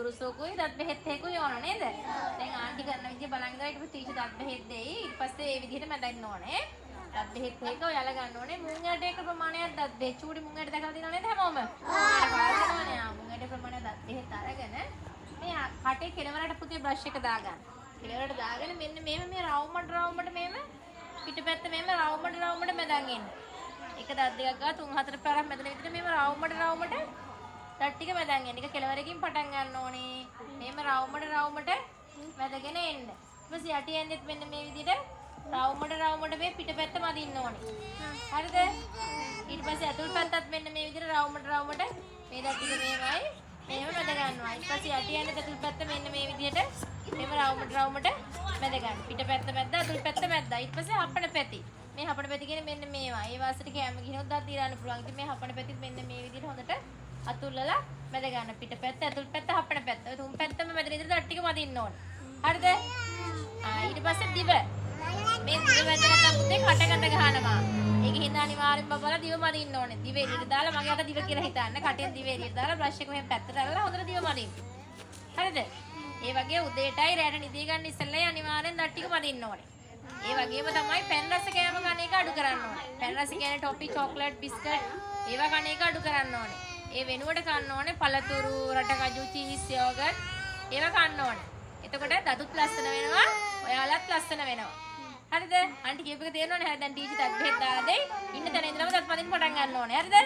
බුරුසෝකුයි දත් බෙහෙත් එකකුයි ඕන නේද? දැන් ආන්ටි කරන විදිය බලන් ඉඳලා ඊට පස්සේ ටීචර් දත් බෙහෙත් දෙයි. ඊට පස්සේ ඒ විදිහට මැදන්න ඕනේ. දත් බෙහෙත් එක ඔයාලා ගන්න ඕනේ. මුං ඇට එක ප්‍රමාණයක් දත් බෙහෙත් චූටි මුං ඇට දැකලා තියෙනව නේද හැමෝම? මුං ඇට ප්‍රමාණයක් දත් බෙහෙත් අරගෙන මේ කටේ කෙලවරට පුතේ බ්‍රෂ් එක දාගන්න. කෙලවරට දාගෙන මෙන්න මේ රවුමට මෙහෙම පිටපැත්ත මෙහෙම රවුමට මැදන් එන්න. එක දත් දෙකක් ගා 3-4 පාරක් මැදෙන විදිහට මෙහෙම රවුමට දත් ටික මැදන් එන්න. එක කෙලවරකින් පටන් ගන්න ඕනේ. මෙහෙම රවුමට මැදගෙන එන්න. ඊට පස්සේ යටි ඇන්දෙත් මෙන්න මේ විදිහට රවුමට මේ පිටපැත්ත මදින්න ඕනේ. හරිද? ඊට පස්සේ අතුල් පැත්තත් මෙන්න මේ විදිහට රවුමට මේ දත් ටික මෙහෙමයි. මෙහෙම මැද ගන්නවා. ඊට පස්සේ යටි ඇන්දෙත් අතුල් පැත්ත මෙන්න මේ විදිහට මෙහෙම රවුමට මැද ගන්න. පිටපැත්ත මැද්ද අතුල් පැත්ත මැද්දා. ඊට පස්සේ හපන පැති. මේ හපන පැති කියන්නේ මෙන්න මේවා. ඒ වාසයට කැම ගිනොත් දත් දිරන්න පුළුවන්. ඉතින් මේ හපන පැතිත් මෙන්න මේ විදිහට හොඳට අතුල්ලලා මැද ගන්න. පිටපැත්ත අතුල් පැත්ත හපන පැත්ත. ඔය තුන් පැත්තම මැදන විදිහට දත් ටික මදින්න ඕනේ. හරිද? ඊට පස්සේ දිව. මේ දිව මැදට පුතේ කටකට ගහනවා. ඒක හින්දා අනිවාර්යෙන් බබලා දිව මදින්න ඕනේ. දිව එළියට දාලා මගේ අත දිව කියලා හිතන්න. කටෙන් දිව එළියට දාලා බ්‍රෂ් එක මෙහෙම පැත්තට අරලා හොඳට දිව මදින්න. හරිද? ඒ වගේ උදේටයි රැට නිදි ගන්න ඉස්සෙල්ලා අනිවාර්යෙන් දත් ටික මදින්න ඕනේ. ඒ වගේම තමයි පැන් රස කෑම කන එක අඩු කරන්න ඕනේ. පැන් රස කියන්නේ ටොෆි, චොක්ලට්, බිස්කට් ඒවා කන එක අඩු කරන්න ඕනේ. ඒ වෙනුවට කන්න ඕනේ පළතුරු, රටකජු, චීස්, යෝගට් ඒවා කන්න ඕනේ. එතකොට දතුත් ලස්සන වෙනවා, ඔයාලත් ලස්සන වෙනවා. හරිද? ආන්ටි කියපු එක තේරෙනවනේ? හරි දැන් ටීචර් දත් බෙහෙත් දාලා දෙයි. ඉන්න තැන ඉඳලම දත් මදින්න පටන් ගන්න ඕනේ. හරිද?